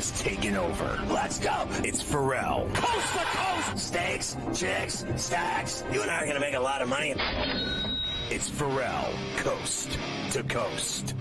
has taken over. Let's go. It's Ferrall. Coast to coast. Steaks, chicks, stacks. You and I are going to make a lot of money. It's Ferrall, coast to coast.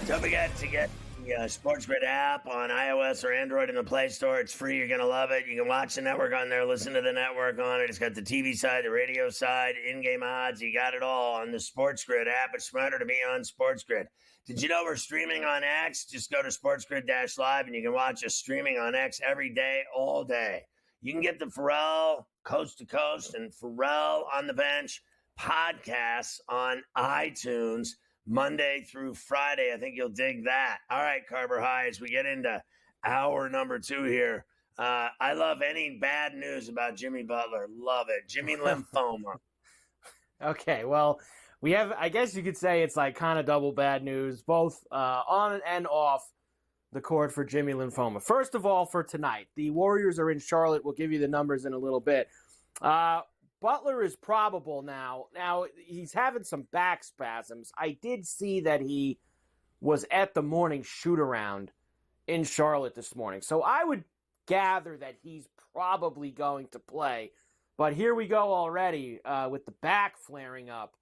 Don't forget to get the SportsGrid app on iOS or Android in the Play Store. It's free. You're going to love it. You can watch the network on there, listen to the network on it. It's got the TV side, the radio side, in-game odds. You got it all on the SportsGrid app. It's smarter to be on SportsGrid. Did you know we're streaming on X? Just go to SportsGrid-Live and you can watch us streaming on X every day, all day. You can get the Ferrall Coast to Coast and Ferrall on the Bench podcasts on iTunes Monday through Friday. I think you'll dig that. All right, Carver High, as we get into hour number 2 here. I love any bad news about Jimmy Butler. Love it. Jimmy lymphoma. Okay, well, we have, I guess you could say it's like kind of double bad news, both on and off the court for Jimmy lymphoma. First of all, for tonight, the Warriors are in Charlotte. We'll give you the numbers in a little bit. Butler is probable now. Now, he's having some back spasms. I did see that he was at the morning shoot-around in Charlotte this morning. So I would gather that he's probably going to play. But here we go already with the back flaring up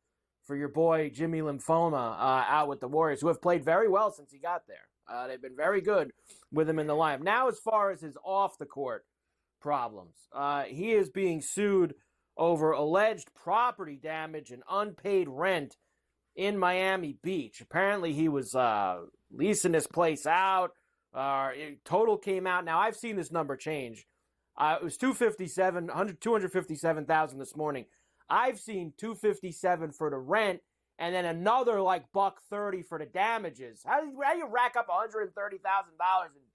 for your boy Jimmy lymphoma out with the Warriors, who have played very well since he got there. They've been very good with him in the lineup. Now, as far as his off-the-court problems, he is being sued over alleged property damage and unpaid rent in Miami Beach. Apparently, he was leasing this place out. Total came out. Now, I've seen this number change. It was $257,000 this morning. I've seen $257,000 for the rent, and then another like $130,000 for the damages. How do you rack up $130,000 in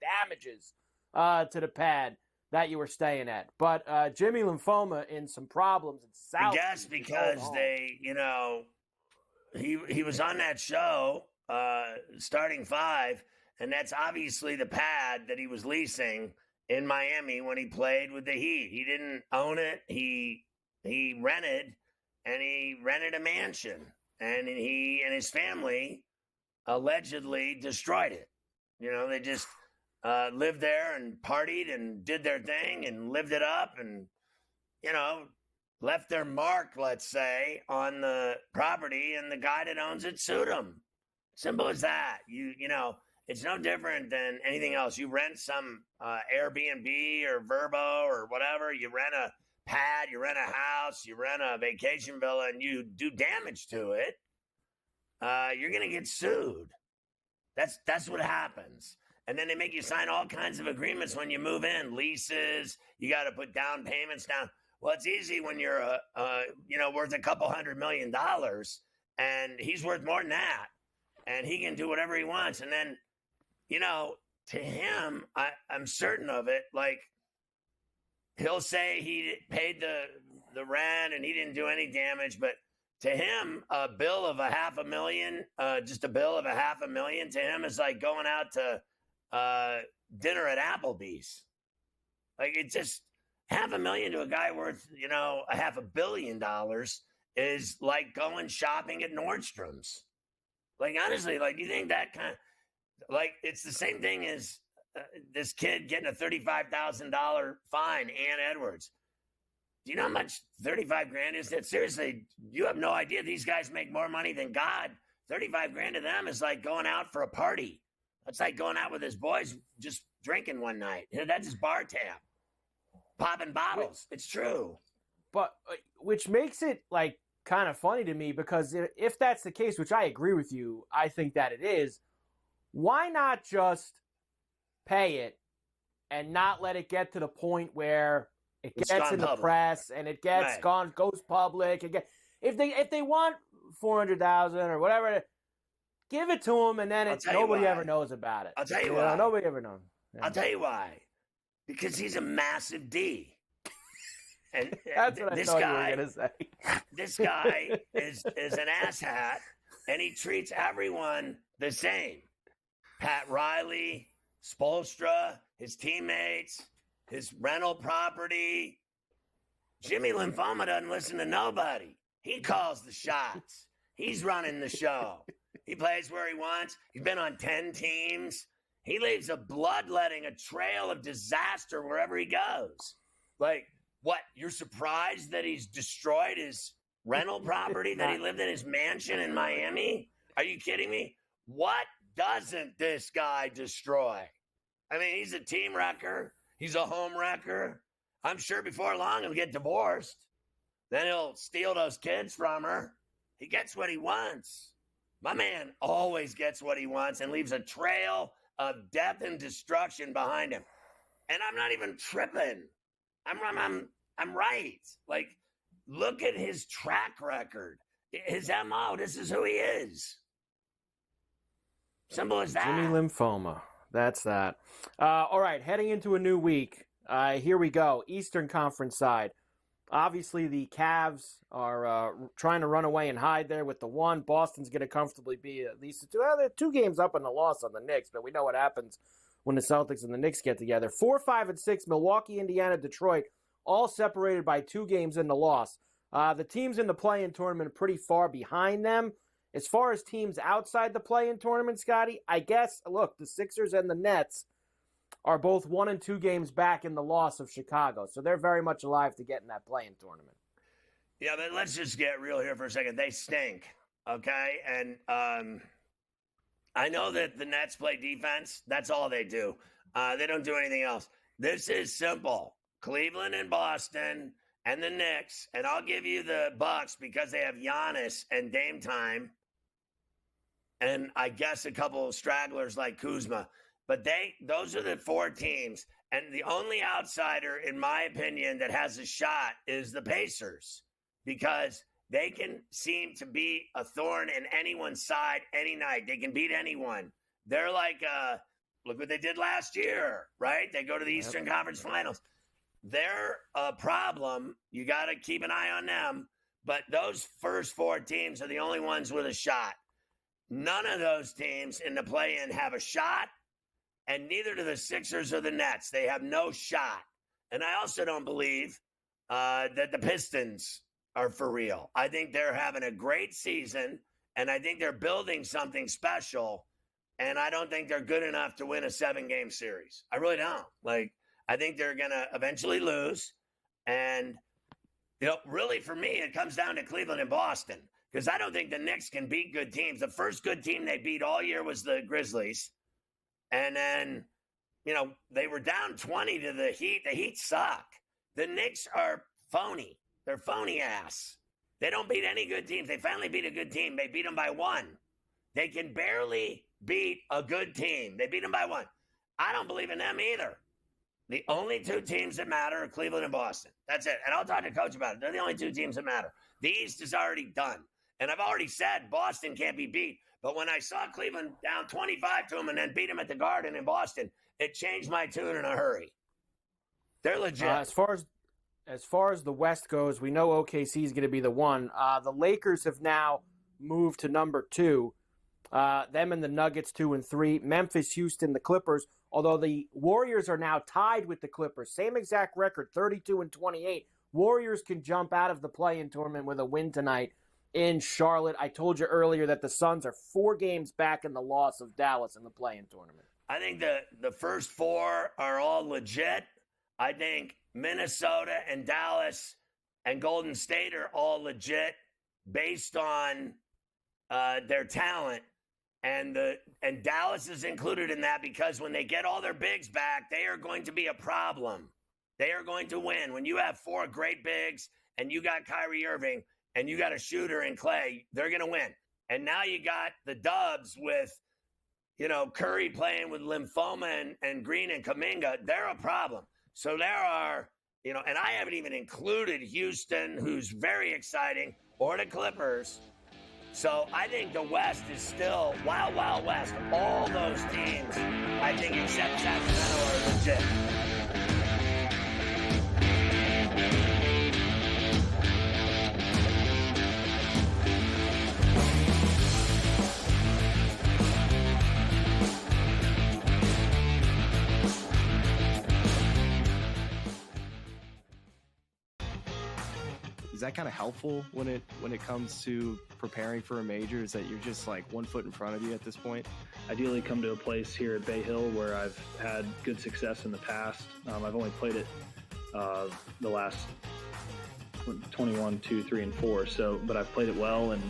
damages to the pad that you were staying at? But Jimmy lymphoma in some problems in South. I guess because they, he was on that show, Starting Five, and that's obviously the pad that he was leasing in Miami when he played with the Heat. He didn't own it. He rented, and he rented a mansion, and he and his family allegedly destroyed it. They just lived there and partied and did their thing and lived it up and, left their mark, let's say, on the property, and the guy that owns it sued him. Simple as that. It's no different than anything else. You rent some Airbnb or Vrbo or whatever. You rent a pad, you rent a house, you rent a vacation villa, and you do damage to it. You're going to get sued. That's what happens. And then they make you sign all kinds of agreements when you move in, leases. You got to put down payments down. Well, it's easy when you're worth a couple $100 million, and he's worth more than that, and he can do whatever he wants. And then, to him, I'm certain of it. Like, he'll say he paid the rent and he didn't do any damage, but to him, a bill of $500,000, just a bill of $500,000 to him is like going out to dinner at Applebee's. Like, it's just $500,000 to a guy worth, $500 million is like going shopping at Nordstrom's. Like, honestly, like, you think that kind of, like, it's the same thing as this kid getting a $35,000 fine, Ann Edwards. Do you know how much $35,000 is? That seriously, you have no idea. These guys make more money than God. $35,000 to them is like going out for a party. It's like going out with his boys, just drinking one night. That's his bar tab, popping bottles. It's true. But which makes it like kind of funny to me, because if that's the case, which I agree with you, I think that it is. Why not just pay it and not let it get to the point where it gets in the press and it gets goes public? If they want $400,000 or whatever, give it to them, and then nobody ever knows about it. I'll tell you why. Nobody ever knows. Yeah. I'll tell you why. Because he's a massive D. And that's what I thought you were going to say. This guy is an asshat, and he treats everyone the same. Pat Riley, Spoelstra, his teammates, his rental property. Jimmy Lymphoma doesn't listen to nobody. He calls the shots. He's running the show. He plays where he wants. He's been on 10 teams. He leaves a bloodletting, a trail of disaster wherever he goes. Like, what? You're surprised that he's destroyed his rental property, that he lived in his mansion in Miami? Are you kidding me? What doesn't this guy destroy? I mean, he's a team wrecker. He's a home wrecker. I'm sure before long he'll get divorced. Then he'll steal those kids from her. He gets what he wants. My man always gets what he wants and leaves a trail of death and destruction behind him. And I'm not even tripping. I'm right. Like, look at his track record. His MO, this is who he is. Simple as that. Jimmy Lymphoma. That's that. All right, heading into a new week. Here we go. Eastern Conference side. Obviously, the Cavs are trying to run away and hide there with the 1. Boston's going to comfortably be at least 2. Well, they're 2 games up on the loss on the Knicks, but we know what happens when the Celtics and the Knicks get together. 4, 5, and 6, Milwaukee, Indiana, Detroit, all separated by 2 games in the loss. The teams in the play-in tournament are pretty far behind them. As far as teams outside the play-in tournament, Scotty, I guess, look, the Sixers and the Nets are both 1 and 2 games back in the loss of Chicago. So they're very much alive to get in that play-in tournament. Yeah, but let's just get real here for a second. They stink, okay? And I know that the Nets play defense. That's all they do. They don't do anything else. This is simple. Cleveland and Boston and the Knicks, and I'll give you the Bucks because they have Giannis and Dame Time, and I guess a couple of stragglers like Kuzma. But those are the 4 teams. And the only outsider, in my opinion, that has a shot is the Pacers, because they can seem to be a thorn in anyone's side any night. They can beat anyone. They're like, look what they did last year, right? They go to the Eastern Conference Finals. They're a problem. You got to keep an eye on them. But those first 4 teams are the only ones with a shot. None of those teams in the play-in have a shot. And neither do the Sixers or the Nets. They have no shot. And I also don't believe that the Pistons are for real. I think they're having a great season, and I think they're building something special, and I don't think they're good enough to win a 7-game series. I really don't. Like, I think they're going to eventually lose. And, really for me, it comes down to Cleveland and Boston, because I don't think the Knicks can beat good teams. The first good team they beat all year was the Grizzlies. And then, they were down 20 to the Heat. The Heat suck. The Knicks are phony. They're phony ass. They don't beat any good teams. They finally beat a good team. They beat them by 1. They can barely beat a good team. They beat them by 1. I don't believe in them either. The only 2 teams that matter are Cleveland and Boston. That's it. And I'll talk to Coach about it. They're the only 2 teams that matter. The East is already done. And I've already said Boston can't be beat. But when I saw Cleveland down 25 to them and then beat them at the Garden in Boston, it changed my tune in a hurry. They're legit. As far as the West goes, we know OKC is going to be the 1. The Lakers have now moved to number 2. Them and the Nuggets 2 and 3. Memphis, Houston, the Clippers. Although the Warriors are now tied with the Clippers, same exact record, 32 and 28. Warriors can jump out of the play-in tournament with a win tonight in Charlotte. I told you earlier that the Suns are 4 games back in the loss of Dallas in the play-in tournament. I think the first 4 are all legit. I think Minnesota and Dallas and Golden State are all legit based on their talent. And Dallas is included in that because when they get all their bigs back, they are going to be a problem. They are going to win. When you have 4 great bigs and you got Kyrie Irving and you got a shooter in Clay, they're going to win. And now you got the Dubs with, Curry playing with Lymphoma and Green and Kuminga. They're a problem. So there are, and I haven't even included Houston, who's very exciting, or the Clippers. So I think the West is still wild, wild west. All those teams, I think, except Sacramento, are legit. Is that kind of helpful when it comes to preparing for a major? Is that you're just like 1 foot in front of you at this point? Ideally come to a place here at Bay Hill where I've had good success in the past. I've only played it the last 21, 2, 3, and 4. But I've played it well, and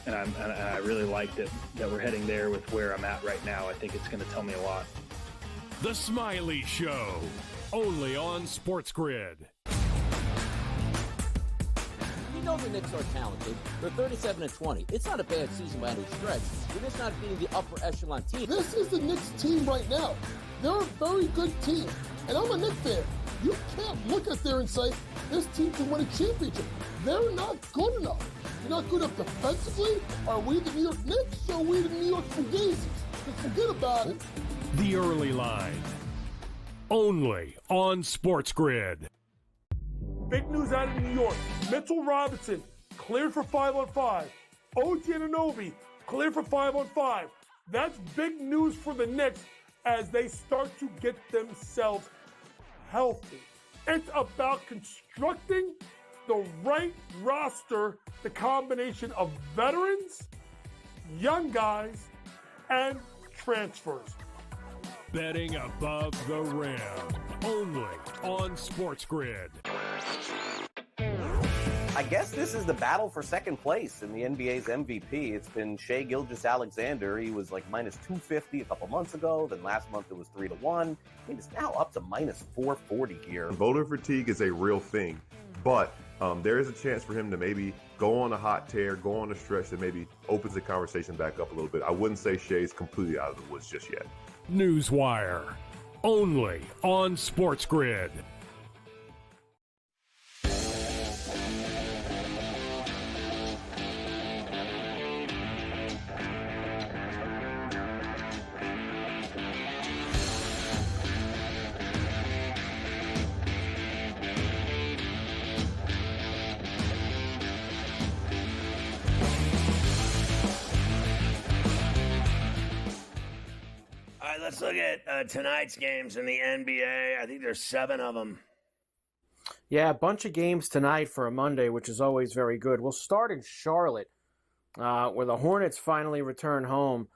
I really like that we're heading there with where I'm at right now. I think it's going to tell me a lot. The Smiley Show, only on SportsGrid. We know the Knicks are talented. They're 37-20. It's not a bad season by any stretch. They're just not being the upper echelon team. This is the Knicks team right now. They're a very good team. And I'm a Knicks fan. You can't look at there and say, this team can win a championship. They're not good enough. They're not good enough defensively. Are we the New York Knicks or are we the New York Fugazis? Just forget about it. The Early Line, only on SportsGrid. Big news out of New York. Mitchell Robinson cleared for 5-on-5. OG Anunoby cleared for 5-on-5. That's big news for the Knicks as they start to get themselves healthy. It's about constructing the right roster, the combination of veterans, young guys, and transfers. Betting above the rim, only on SportsGrid. I guess this is the battle for second place in the NBA's MVP. It's been Shai Gilgeous-Alexander. He was like minus 250 a couple months ago. Then last month it was 3-1. I mean, it's now up to minus 440 here. Voter fatigue is a real thing, but there is a chance for him to maybe go on a hot tear, go on a stretch that maybe opens the conversation back up a little bit. I wouldn't say Shai's completely out of the woods just yet. Newswire, only on SportsGrid. Let's look at tonight's games in the NBA. I think there's 7 of them. Yeah, a bunch of games tonight for a Monday, which is always very good. We'll start in Charlotte, where the Hornets finally return home.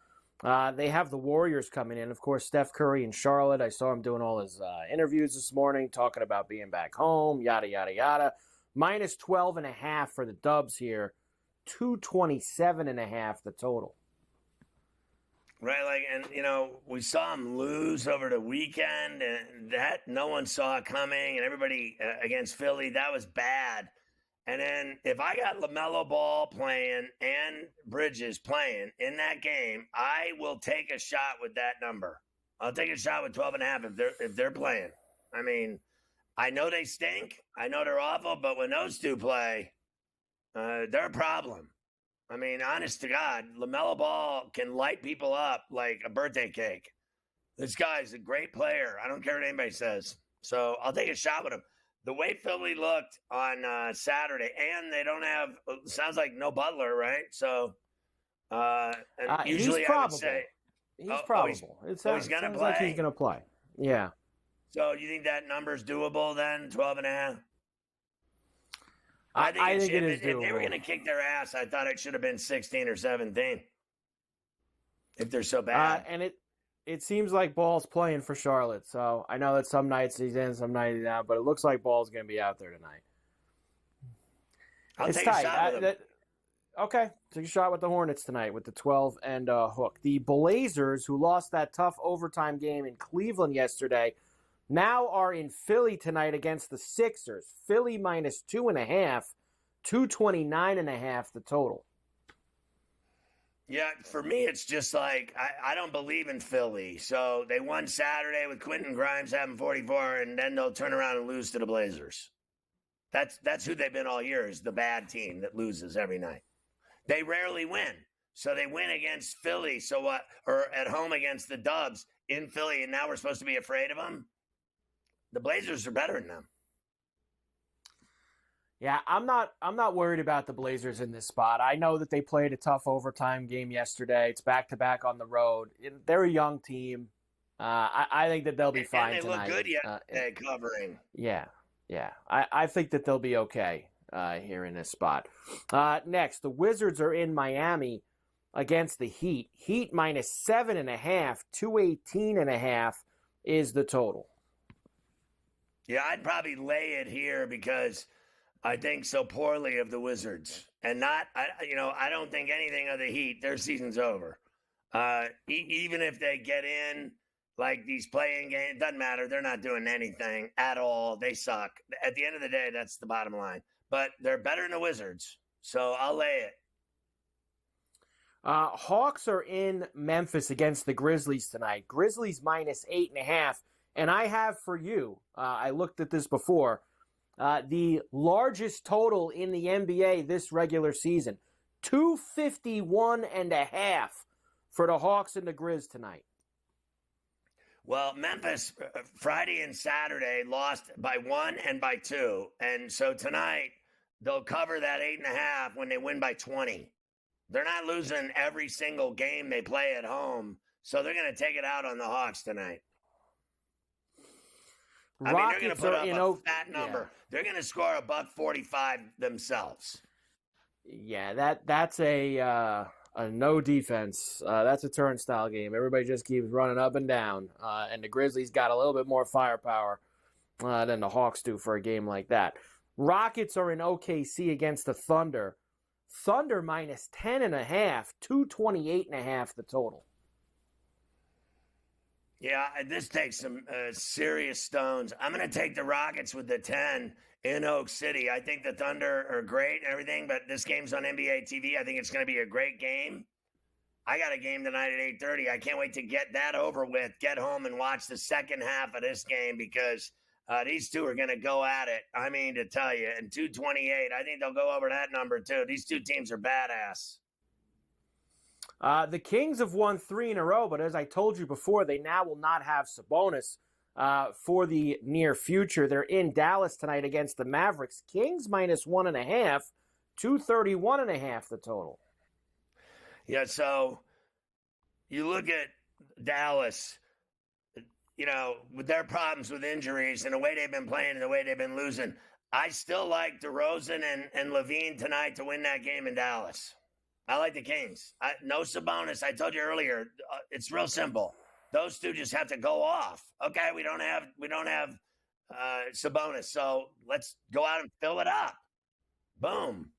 They have the Warriors coming in. Of course, Steph Curry in Charlotte. I saw him doing all his interviews this morning, talking about being back home, yada, yada, yada. Minus 12.5 for the Dubs here. 227.5 the total. Right, we saw him lose over the weekend, and that no one saw it coming, and everybody against Philly, that was bad. And then if I got LaMelo Ball playing and Bridges playing in that game, I will take a shot with that number. I'll take a shot with 12.5 if they're playing. I mean, I know they stink. I know they're awful, but when those two play, they're a problem. I mean, honest to God, LaMelo Ball can light people up like a birthday cake. This guy's a great player. I don't care what anybody says. So I'll take a shot with him. The way Philly looked on Saturday, and they don't have, sounds like no Butler, right? So usually he's I would say. He's probable. He's going to play. Like he's going to play. Yeah. So you think that number's doable then, 12.5? I think it is doable. If they were going to kick their ass, I thought it should have been 16 or 17. If they're so bad. And it seems like Ball's playing for Charlotte. So I know that some nights he's in, some nights he's out, but it looks like Ball's going to be out there tonight. I'll take a shot with him. Okay, take a shot with the Hornets tonight with the 12 and hook. The Blazers, who lost that tough overtime game in Cleveland yesterday, now are in Philly tonight against the Sixers. Philly minus 2.5, 229.5 the total. Yeah, for me, it's just like I don't believe in Philly. So they won Saturday with Quentin Grimes having 44, and then they'll turn around and lose to the Blazers. That's who they've been all year, is the bad team that loses every night. They rarely win. So they win against Philly, so what? Or at home against the Dubs in Philly, and now we're supposed to be afraid of them? The Blazers are better than them. Yeah, I'm not worried about the Blazers in this spot. I know that they played a tough overtime game yesterday. It's back-to-back on the road. They're a young team. I think that they'll be fine tonight. And they look good yet covering. Yeah. Yeah, I think that they'll be okay here in this spot. Next, the Wizards are in Miami against the Heat. Heat minus 7.5, 218.5 is the total. Yeah, I'd probably lay it here because I think so poorly of the Wizards. And I don't think anything of the Heat. Their season's over. Even if they get in, like these playing games, it doesn't matter. They're not doing anything at all. They suck. At the end of the day, that's the bottom line. But they're better than the Wizards, so I'll lay it. Hawks are in Memphis against the Grizzlies tonight. Grizzlies minus 8.5. And I have for you, I looked at this before, the largest total in the NBA this regular season, 251.5 for the Hawks and the Grizz tonight. Well, Memphis, Friday and Saturday, lost by 1 and by 2. And so tonight, they'll cover that 8.5 when they win by 20. They're not losing every single game they play at home, so they're going to take it out on the Hawks tonight. They're going to put up a fat number. Yeah. They're going to score $145 themselves. Yeah, that's a no defense. That's a turnstile game. Everybody just keeps running up and down, and the Grizzlies got a little bit more firepower than the Hawks do for a game like that. Rockets are in OKC against the Thunder. Thunder minus 10.5, 228.5 the total. Yeah, this takes some serious stones. I'm going to take the Rockets with the 10 in Oak City. I think the Thunder are great and everything, but this game's on NBA TV. I think it's going to be a great game. I got a game tonight at 8:30. I can't wait to get that over with, get home and watch the second half of this game because these two are going to go at it. I mean, to tell you, and 228, I think they'll go over that number too. These two teams are badass. The Kings have won 3 in a row, but as I told you before, they now will not have Sabonis for the near future. They're in Dallas tonight against the Mavericks. Kings minus 1.5, 231.5 the total. Yeah, so you look at Dallas, with their problems with injuries and the way they've been playing and the way they've been losing. I still like DeRozan and Levine tonight to win that game in Dallas. I like the Kings. No Sabonis. I told you earlier, it's real simple. Those two just have to go off. Okay, we don't have Sabonis, so let's go out and fill it up. Boom.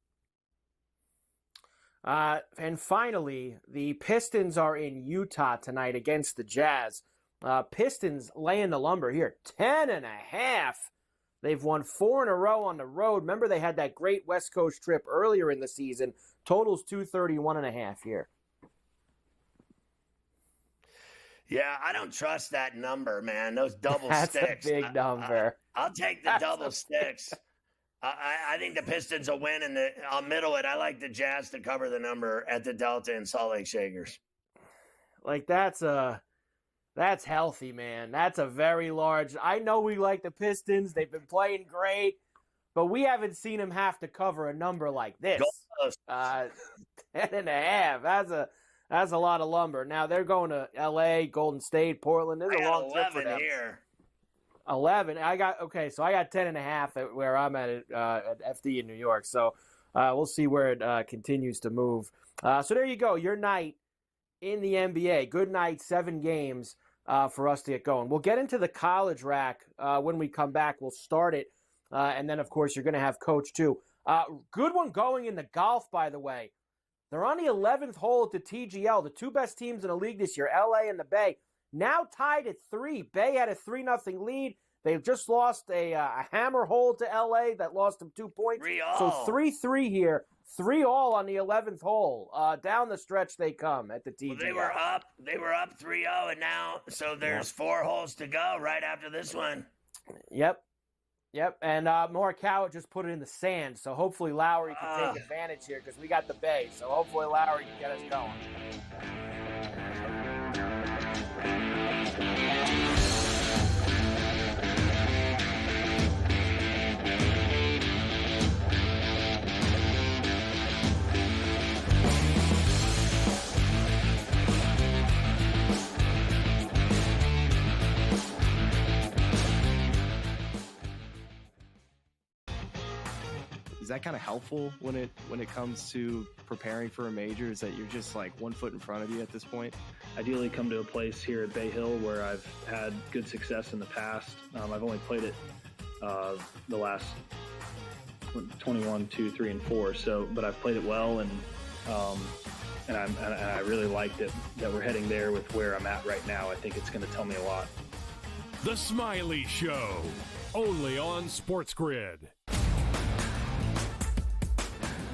And finally, the Pistons are in Utah tonight against the Jazz. Pistons laying the lumber here, 10.5. They've won 4 in a row on the road. Remember, they had that great West Coast trip earlier in the season. Total's 231.5 here. Yeah, I don't trust that number, man. Those double That's sticks. That's a big number. I'll take the double sticks. I think the Pistons will win, and I'll middle it. I like the Jazz to cover the number at the Delta and Salt Lake Shakers. Like, that's healthy, man. That's a very large. I know we like the Pistons. They've been playing great, but we haven't seen them have to cover a number like this. 10.5. That's a lot of lumber. Now they're going to L.A., Golden State, Portland. There's a long trip for them. Here. 11. So I got 10.5 at where I'm at FD in New York. So we'll see where it continues to move. So there you go. Your night in the NBA. Good night. 7 games for us to get going. We'll get into the college rack when we come back. We'll start it. And then, of course, you're going to have Coach too. Good one going in the golf, by the way. They're on the 11th hole at the TGL. The two best teams in the league this year, LA and the Bay, now tied at 3. Bay had a 3-0 lead. They just lost a hammer hole to LA that lost them 2 points. 3-all. So 3-3 here. 3-all on the 11th hole. Down the stretch they come at the TGL. Well, they were up 3-0, and now so there's 4 holes to go right after this one. Yep. And Morikawa just put it in the sand, so hopefully Lowry can take advantage here because we got the Bay. So hopefully Lowry can get us going. that kind of helpful when it comes to preparing for a major? Is that you're just like 1 foot in front of you at this point? Ideally, come to a place here at Bay Hill where I've had good success in the past. I've only played it the last 21, 2, 3, and 4. So, but I've played it well, and I really like that we're heading there with where I'm at right now. I think it's going to tell me a lot. The Smiley Show, only on SportsGrid.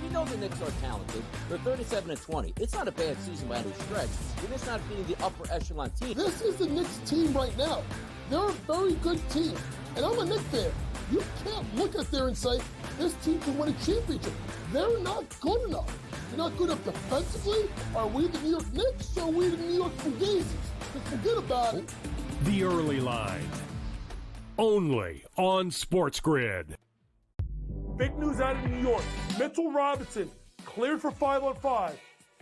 We know the Knicks are talented. They're 37-20. It's not a bad season by any stretch. They're just not being the upper echelon team. This is the Knicks team right now. They're a very good team. And I'm a Knicks fan. You can't look at there and say, this team can win a championship. They're not good enough. They're not good enough defensively. Are we the New York Knicks or are we the New York Fugazis? Just forget about it. The Early Line, only on SportsGrid. Big news out of New York. Mitchell Robinson cleared for 5-on-5.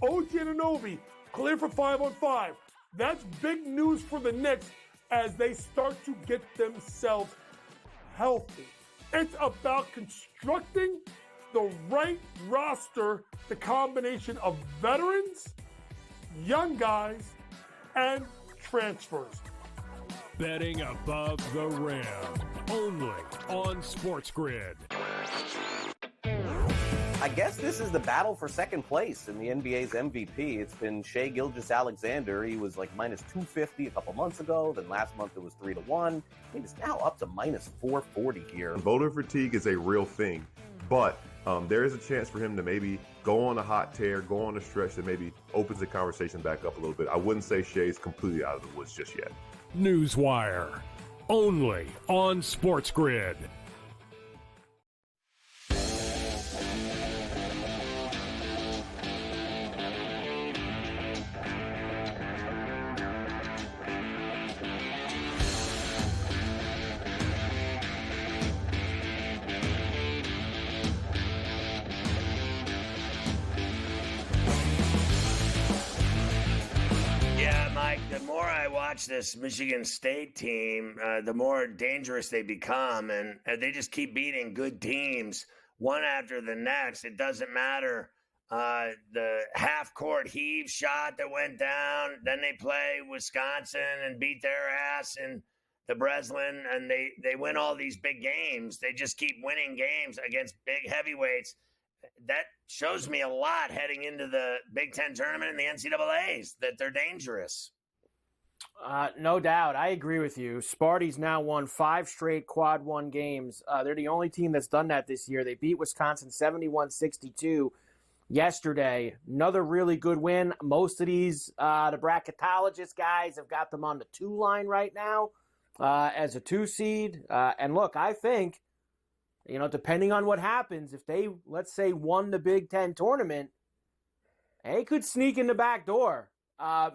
OG Anunoby cleared for 5-on-5. That's big news for the Knicks as they start to get themselves healthy. It's about constructing the right roster, the combination of veterans, young guys, and transfers. Betting above the rim, only on SportsGrid. I guess this is the battle for second place in the NBA's MVP. It's been Shai Gilgeous-Alexander. He was like minus 250 a couple months ago. Then last month it was 3-1. He's now up to minus 440 here. Voter fatigue is a real thing, but there is a chance for him to maybe go on a hot tear, go on a stretch that maybe opens the conversation back up a little bit. I wouldn't say Shai's completely out of the woods just yet. Newswire, only on SportsGrid. The more I watch this Michigan State team, the more dangerous they become, and they just keep beating good teams one after the next. It doesn't matter the half-court heave shot that went down. Then they play Wisconsin and beat their ass in the Breslin, and they win all these big games. They just keep winning games against big heavyweights. That shows me a lot heading into the Big Ten tournament and the NCAAs, that they're dangerous. No doubt. I agree with you. Sparty's now won 5 straight quad 1 games. They're the only team that's done that this year. They beat Wisconsin 71-62 yesterday. Another really good win. Most of these, the bracketologist guys have got them on the 2 line right now as a 2 seed. And look, I think, depending on what happens, if they, let's say, won the Big Ten tournament, they could sneak in the back door.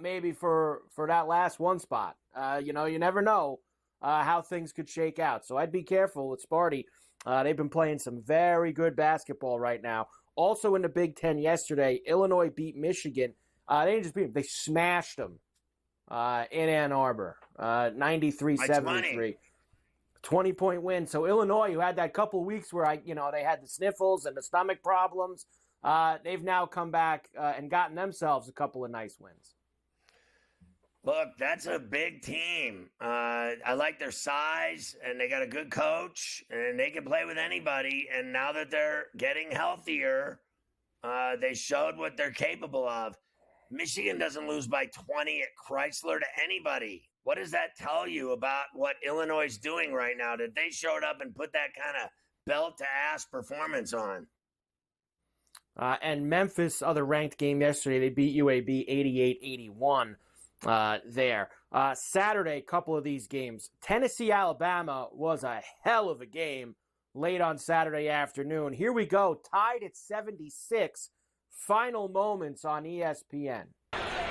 Maybe for that last 1 spot. You never know how things could shake out. So I'd be careful with Sparty. They've been playing some very good basketball right now. Also in the Big Ten yesterday, Illinois beat Michigan. They didn't just beat them. They smashed them in Ann Arbor, 93-73. 20-point win. So Illinois, who had that couple weeks where they had the sniffles and the stomach problems, they've now come back and gotten themselves a couple of nice wins. Look, that's a big team. I like their size, and they got a good coach, and they can play with anybody. And now that they're getting healthier, they showed what they're capable of. Michigan doesn't lose by 20 at Chrysler to anybody. What does that tell you about what Illinois is doing right now? That they showed up and put that kind of belt-to-ass performance on. And Memphis, other ranked game yesterday, they beat UAB 88-81 there. Saturday, couple of these games. Tennessee-Alabama was a hell of a game late on Saturday afternoon. Here we go, tied at 76. Final moments on ESPN.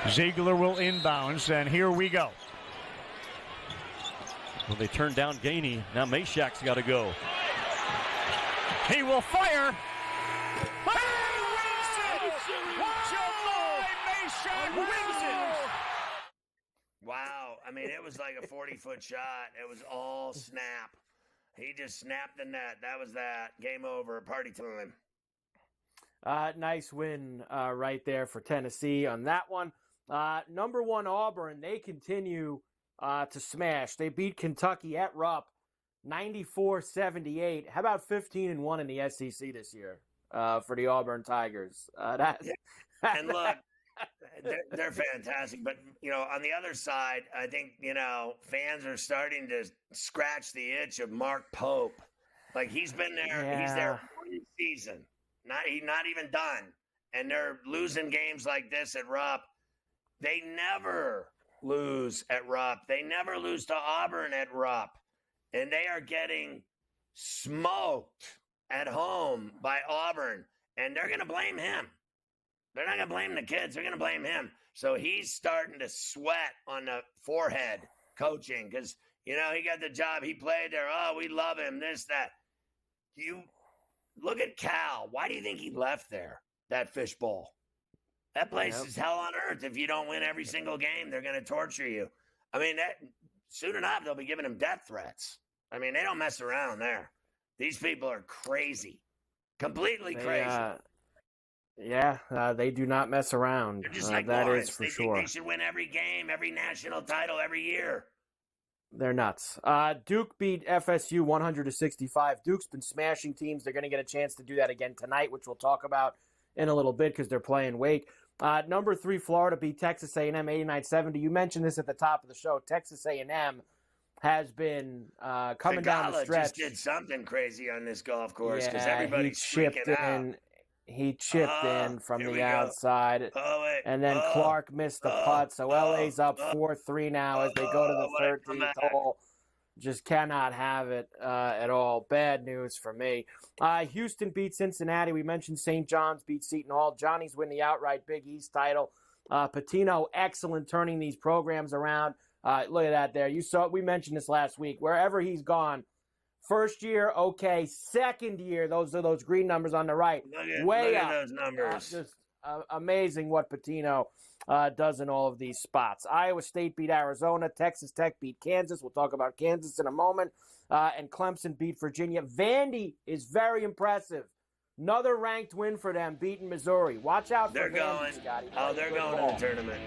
Ziegler will inbounds, and here we go. Well, they turned down Gainey. Now Mashak's got to go. He will fire. Wow. I mean, it was like a 40-foot shot. It was all snap. He just snapped the net. That was that. Game over. Party time. Nice win right there for Tennessee on that one. Number 1 Auburn, they continue to smash. They beat Kentucky at Rupp 94-78. How about 15-1 in the SEC this year for the Auburn Tigers? And look, they're fantastic. But, on the other side, I think, fans are starting to scratch the itch of Mark Pope. Like, he's been there. Yeah. He's there one season. He's not even done. And they're losing games like this at Rupp. They never lose at Rupp. They never lose to Auburn at Rupp. And they are getting smoked at home by Auburn. And they're going to blame him. They're not going to blame the kids. They're going to blame him. So he's starting to sweat on the forehead coaching because, he got the job. He played there. Oh, we love him, this, that. You look at Cal. Why do you think he left there, that fishbowl? That place is hell on earth. If you don't win every single game, they're going to torture you. I mean, soon enough, they'll be giving him death threats. I mean, they don't mess around there. These people are crazy. Completely crazy. They do not mess around. They're just like that Lawrence. is for they sure. think they should win every game, every national title, every year. They're nuts. Duke beat FSU 100-65. Duke's been smashing teams. They're going to get a chance to do that again tonight, which we'll talk about in a little bit because they're playing Wake. Number 3, Florida beat Texas A&M 89-70. You mentioned this at the top of the show. Texas A&M has been coming down the stretch. Just did something crazy on this golf course because everybody's freaking out. He chipped in from the outside, and then Clark missed the putt. So LA's up 4-3 now as they go to the 13th hole. Just cannot have it at all. Bad news for me. Houston beat Cincinnati. We mentioned St. John's beat Seton Hall. Johnny's win the outright Big East title. Patino, excellent turning these programs around. Look at that there. You saw. We mentioned this last week. Wherever he's gone, first year, okay. Second year, those are those green numbers on the right. Look at those numbers. Just amazing what Patino does in all of these spots. Iowa State beat Arizona. Texas Tech beat Kansas. We'll talk about Kansas in a moment. And Clemson beat Virginia. Vandy is very impressive. Another ranked win for them, beating Missouri. Watch out for Vandy, Scotty. They're going to the tournament.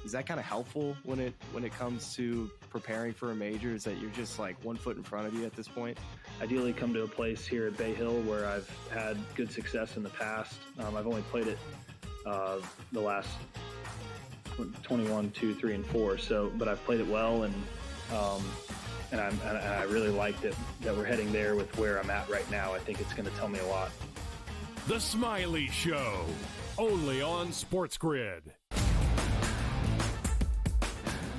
Is that kind of helpful when it comes to preparing for a major? Is that you're just like 1 foot in front of you at this point? Ideally come to a place here at Bay Hill where I've had good success in the past. I've only played it the last 21, 2, 3, and 4. But I've played it well, and I really like that we're heading there with where I'm at right now. I think it's going to tell me a lot. The Smiley Show, only on SportsGrid.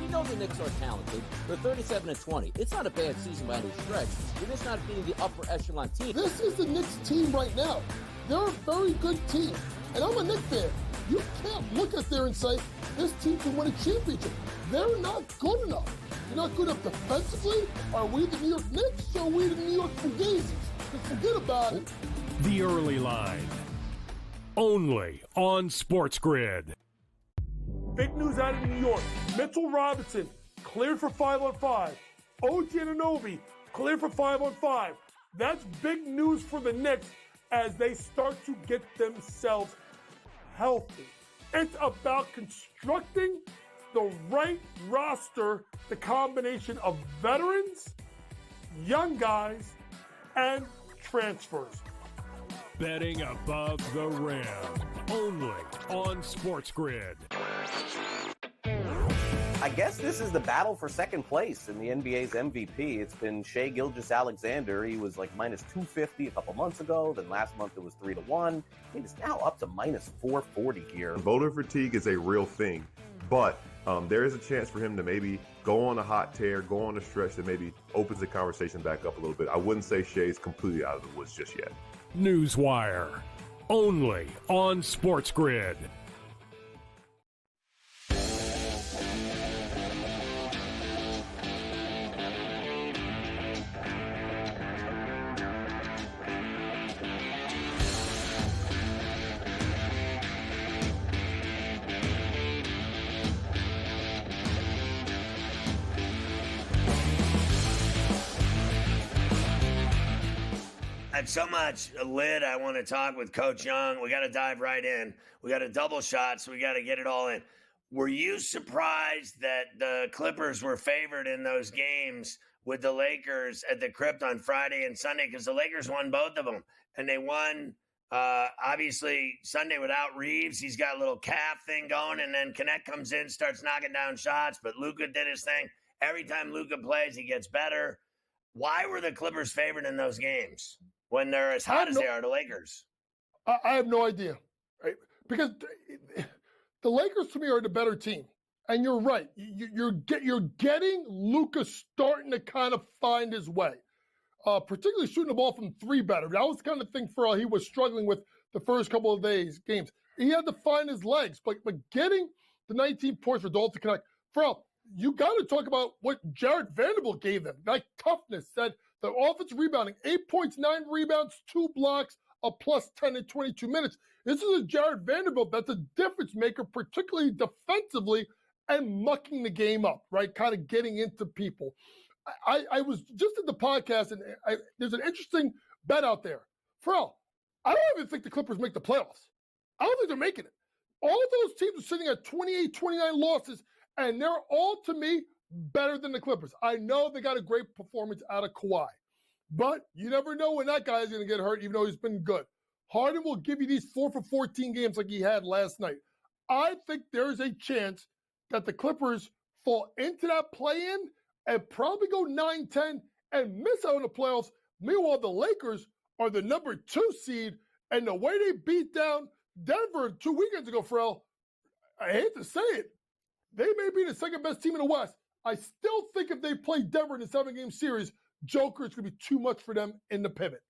We know the Knicks are talented. They're 37-20. It's not a bad season by any stretch. They're just not being the upper echelon team. This is the Knicks team right now. They're a very good team. And I'm a Knicks fan. You can't look at there and say, this team can win a championship. They're not good enough. They're not good enough defensively. Are we the New York Knicks or are we the New York Fugazis? Just forget about it. The Early Line, only on SportsGrid. Big news out of New York. Mitchell Robinson cleared for 5-on-5. OG Anunoby cleared for 5-on-5. That's big news for the Knicks as they start to get themselves healthy. It's about constructing the right roster, the combination of veterans, young guys, and transfers. Betting above the rim, only on SportsGrid. I guess this is the battle for second place in the NBA's MVP. It's been Shai Gilgeous-Alexander. He was like minus 250 a couple months ago. Then last month it was 3-1. He's now up to minus 440 here. Voter fatigue is a real thing, but there is a chance for him to maybe go on a hot tear, go on a stretch that maybe opens the conversation back up a little bit. I wouldn't say Shai's completely out of the woods just yet. Newswire, only on SportsGrid. I have so much lid I want to talk with Coach Young. We got to dive right in. We got a double shot, so we got to get it all in. Were you surprised that the Clippers were favored in those games with the Lakers at the Crypt on Friday and Sunday? Because the Lakers won both of them, and they won, obviously, Sunday without Reeves. He's got a little calf thing going, and then Connect comes in, starts knocking down shots, but Luka did his thing. Every time Luka plays, he gets better. Why were the Clippers favored in those games when they're as hot as they are, the Lakers? I have no idea, right? Because the Lakers, to me, are the better team. And you're right. You're getting Luka starting to kind of find his way, particularly shooting the ball from three better. That was the kind of thing for he was struggling with the first couple of games. He had to find his legs. But getting the 19 points for Dalton Connect, Ferrall, you got to talk about what Jared Vanderbilt gave them. That toughness, that the offensive rebounding, 8 points, 9 rebounds, 2 blocks, a plus 10 in 22 minutes. This is a Jared Vanderbilt that's a difference maker, particularly defensively and mucking the game up, right? Kind of getting into people. I was just at the podcast, and there's an interesting bet out there. Ferrall, I don't even think the Clippers make the playoffs. I don't think they're making it. All of those teams are sitting at 28, 29 losses, and they're all, to me, better than the Clippers. I know they got a great performance out of Kawhi, but you never know when that guy is going to get hurt, even though he's been good. Harden will give you these 4 for 14 games like he had last night. I think there's a chance that the Clippers fall into that play-in and probably go 9-10 and miss out on the playoffs. Meanwhile, the Lakers are the number 2 seed, and the way they beat down Denver 2 weekends ago, Ferrall, I hate to say it, they may be the second best team in the West. I still think if they play Denver in the 7-game series, Joker is going to be too much for them in the pivot.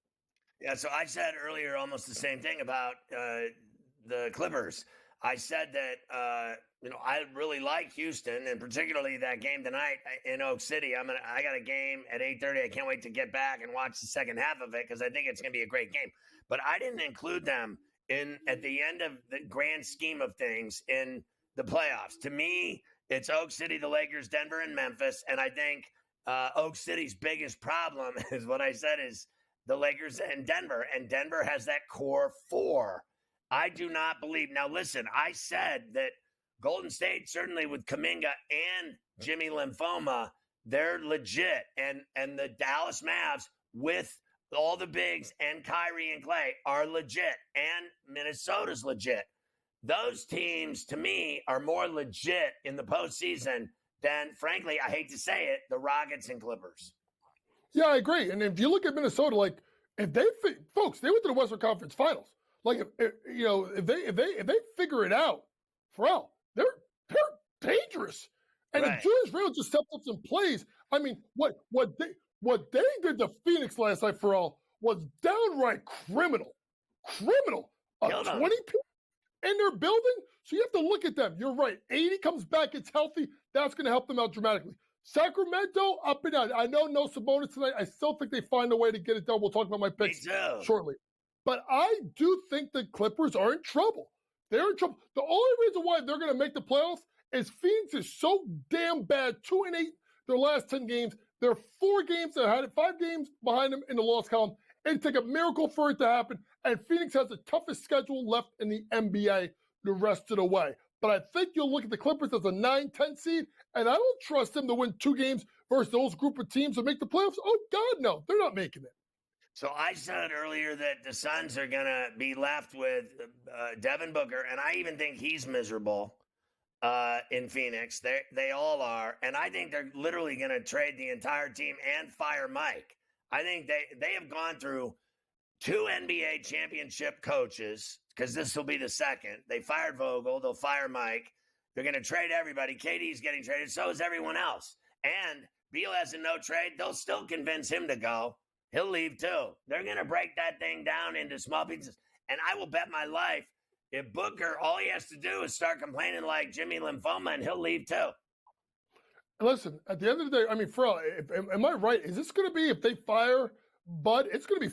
Yeah, so I said earlier almost the same thing about the Clippers. I said that I really like Houston, and particularly that game tonight in Oak City. I got a game at 8:30. I can't wait to get back and watch the second half of it because I think it's going to be a great game. But I didn't include them at the end of the grand scheme of things in the playoffs. To me, it's Oak City, the Lakers, Denver, and Memphis. And I think Oak City's biggest problem is what I said is the Lakers and Denver. And Denver has that core 4. I do not believe. Now, listen, I said that Golden State, certainly with Kuminga and Jimmy Lymphoma, they're legit. And the Dallas Mavs with all the bigs and Kyrie and Clay are legit. And Minnesota's legit. Those teams, to me, are more legit in the postseason than, frankly, I hate to say it, the Rockets and Clippers. Yeah, I agree. And if you look at Minnesota, like if they went to the Western Conference Finals. Like if they figure it out, Ferrall, they're dangerous. And if Julius Randle just steps up and plays, I mean, what they did to Phoenix last night, Ferrall, was downright criminal. 20 people in their building. So you have to look at them. You're right. 80 comes back, it's healthy. That's going to help them out dramatically. Sacramento, up and down. I know no Sabonis tonight. I still think they find a way to get it done. We'll talk about my picks shortly. But I do think the Clippers are in trouble. They're in trouble. The only reason why they're going to make the playoffs is Phoenix is so damn bad. 2-8 their last 10 games. They're 4 games ahead, 5 games behind them in the loss column. It'd take a miracle for it to happen. And Phoenix has the toughest schedule left in the NBA the rest of the way. But I think you'll look at the Clippers as a 9-10 seed, and I don't trust them to win 2 games versus those group of teams and make the playoffs. Oh, God, no. They're not making it. So I said earlier that the Suns are going to be left with Devin Booker, and I even think he's miserable in Phoenix. They all are. And I think they're literally going to trade the entire team and fire Mike. I think they have gone through 2 NBA championship coaches, because this will be the second. They fired Vogel. They'll fire Mike. They're going to trade everybody. KD's getting traded. So is everyone else. And Beal has a no trade. They'll still convince him to go. He'll leave too. They're going to break that thing down into small pieces. And I will bet my life if Booker, all he has to do is start complaining like Jimmy Lymphoma, and he'll leave too. Listen, at the end of the day, I mean, Ferrall, am I right? Is this going to be, if they fire Bud, it's going to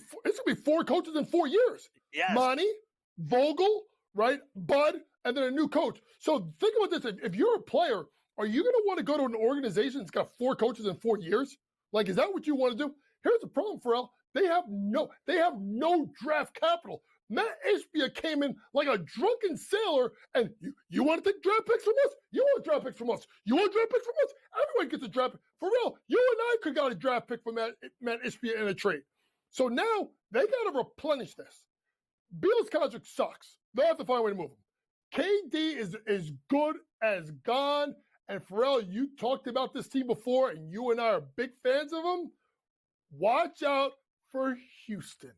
be 4 coaches in 4 years? Yes. Monty, Vogel, right? Bud, and then a new coach. So think about this. If you're a player, are you going to want to go to an organization that's got 4 coaches in 4 years? Like, is that what you want to do? Here's the problem, Ferrall. They have no draft capital. Matt Ishbia came in like a drunken sailor, and you want to take draft picks from us? You want draft picks from us? You want draft picks from us? Everyone gets a draft pick. For real, you and I could got a draft pick from Matt Ishbia in a trade. So now they got to replenish this. Beal's contract sucks. They'll have to find a way to move him. KD is as good as gone. And Ferrall, you talked about this team before, and you and I are big fans of them. Watch out for Houston.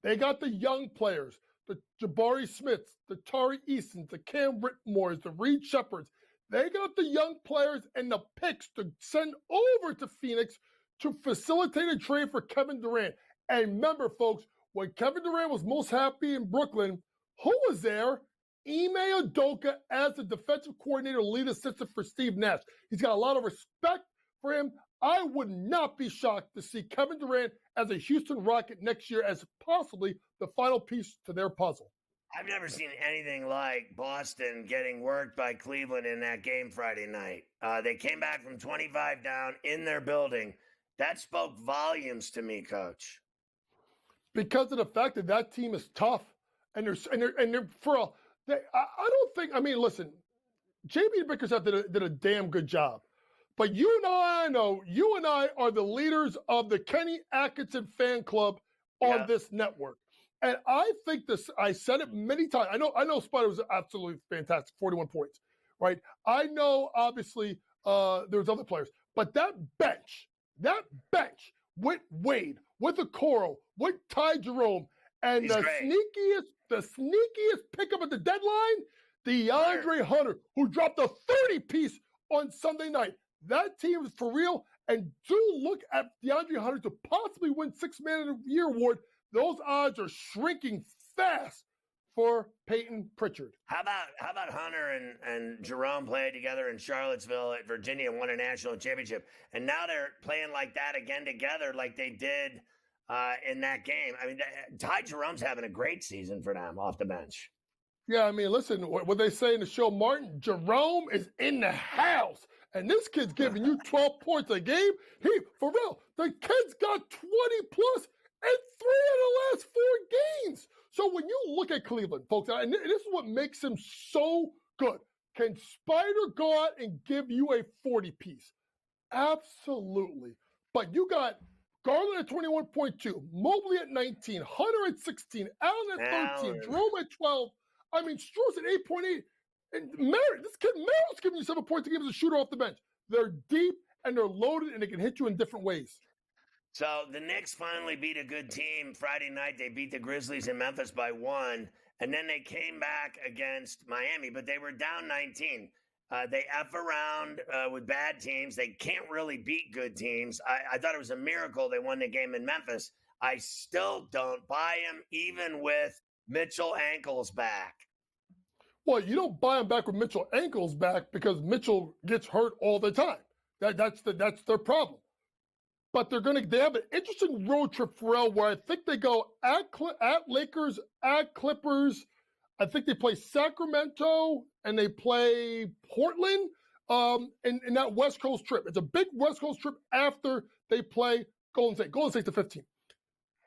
They got the young players, the Jabari Smiths, the Tari Easons, the Cam Whitmores, the Reed Shepherds. They got the young players and the picks to send over to Phoenix to facilitate a trade for Kevin Durant. And remember, folks, when Kevin Durant was most happy in Brooklyn, who was there? Ime Udoka as the defensive coordinator, lead assistant for Steve Nash. He's got a lot of respect for him. I would not be shocked to see Kevin Durant as a Houston Rocket next year as possibly the final piece to their puzzle. I've never seen anything like Boston getting worked by Cleveland in that game Friday night. They came back from 25 down in their building. That spoke volumes to me, Coach. Because of the fact that team is tough, and they're Ferrall. I don't think. I mean, listen, JB Bickerstaff did a damn good job. But you and I know, you and I are the leaders of the Kenny Atkinson fan club on this network. And I think this, I said it many times. I know Spider was absolutely fantastic, 41 points, right? I know, obviously, there's other players. But that bench with Wade, with Okoro, with Ty Jerome, and the sneakiest pickup at the deadline, DeAndre Hunter, who dropped a 30-piece on Sunday night. That team is for real, and do look at DeAndre Hunter to possibly win 6th Man of the Year award. Those odds are shrinking fast for Peyton Pritchard. How about Hunter and Jerome played together in Charlottesville at Virginia and won a national championship, and now they're playing like that again together, like they did in that game. I mean, Ty Jerome's having a great season for them off the bench. Yeah, I mean, listen, what they say in the show, Martin, Jerome is in the house. And this kid's giving you 12 points a game. For real, the kid's got 20 plus in 3 of the last 4 games. So when you look at Cleveland, folks, and this is what makes him so good. Can Spider go out and give you a 40-piece? Absolutely. But you got Garland at 21.2, Mobley at 19, Hunter at 16, Allen at 13, Jerome at 12. I mean, Struz at 8.8. And Merritt's giving you 7 points a game as a shooter off the bench. They're deep and they're loaded and they can hit you in different ways. So the Knicks finally beat a good team Friday night. They beat the Grizzlies in Memphis by 1, and then they came back against Miami, but they were down 19. They F around with bad teams. They can't really beat good teams. I thought it was a miracle they won the game in Memphis. I still don't buy him, even with Mitchell ankles back. Well, you don't buy him back with Mitchell ankles back because Mitchell gets hurt all the time. That's their problem. But they have an interesting road trip, Ferrall, where I think they go at Lakers, at Clippers. I think they play Sacramento and they play Portland in that West Coast trip. It's a big West Coast trip after they play Golden State. Golden State's the 15th.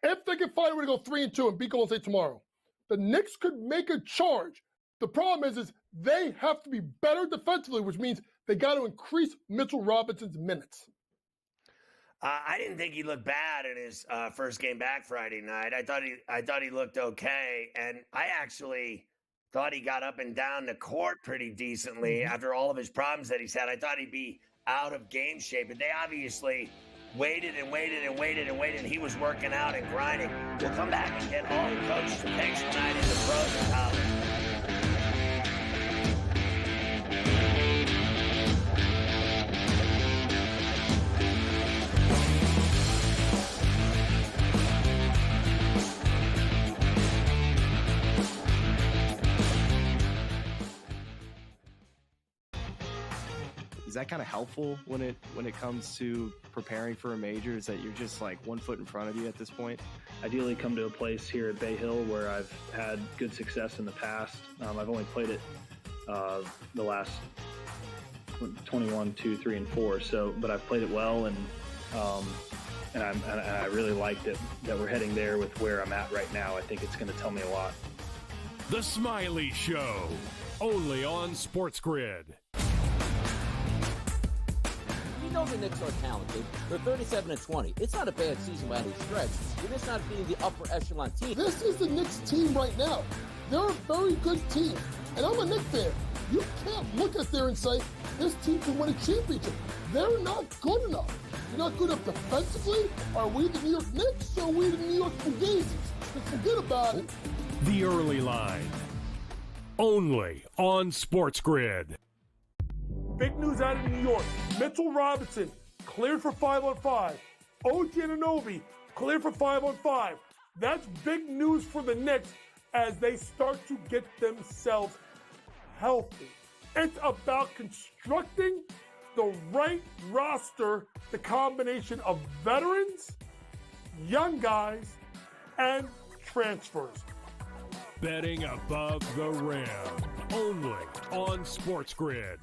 If they can find a way to go 3-2 and beat Golden State tomorrow, the Knicks could make a charge. The problem is they have to be better defensively, which means they got to increase Mitchell Robinson's minutes. I didn't think he looked bad in his first game back Friday night. I thought he looked okay, and I actually thought he got up and down the court pretty decently after all of his problems that he's had. I thought he'd be out of game shape, but they obviously waited and waited and waited and waited, and he was working out and grinding. We'll come back and get all the coaches' picks tonight in the pros and college. Is that kind of helpful when it comes to preparing for a major? Is that you're just like 1 foot in front of you at this point? Ideally come to a place here at Bay Hill where I've had good success in the past. I've only played it the last 21, 2, 3, and 4. So, but I've played it well, and I really like that we're heading there with where I'm at right now. I think it's going to tell me a lot. The Smiley Show, only on SportsGrid. We know the Knicks are talented. They're 37-20. It's not a bad season by any stretch. They're just not being the upper echelon team. This is the Knicks team right now. They're a very good team. And I'm a Knicks fan. You can't look at there and say, this team can win a championship. They're not good enough. They're not good enough defensively. Are we the New York Knicks or are we the New York Fugazis? Just forget about it. The Early Line, only on SportsGrid. Big news out of New York. Mitchell Robinson cleared for 5-on-5. OG Anunoby cleared for 5-on-5. That's big news for the Knicks as they start to get themselves healthy. It's about constructing the right roster, the combination of veterans, young guys, and transfers. Betting above the rim, only on SportsGrid.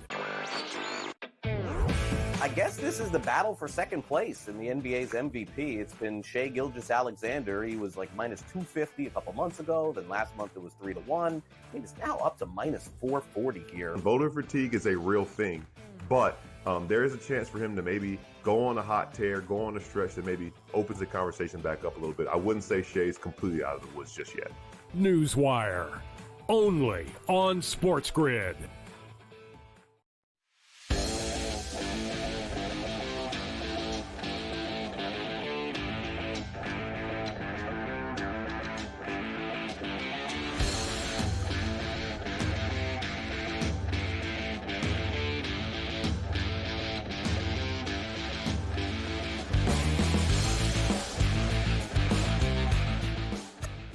I guess this is the battle for second place in the NBA's MVP. It's been Shai Gilgeous-Alexander. He was like minus 250 a couple months ago. Then last month it was 3-1. He's now up to minus 440 here. Voter fatigue is a real thing, but there is a chance for him to maybe go on a hot tear, go on a stretch that maybe opens the conversation back up a little bit. I wouldn't say Shai's completely out of the woods just yet. Newswire, only on SportsGrid.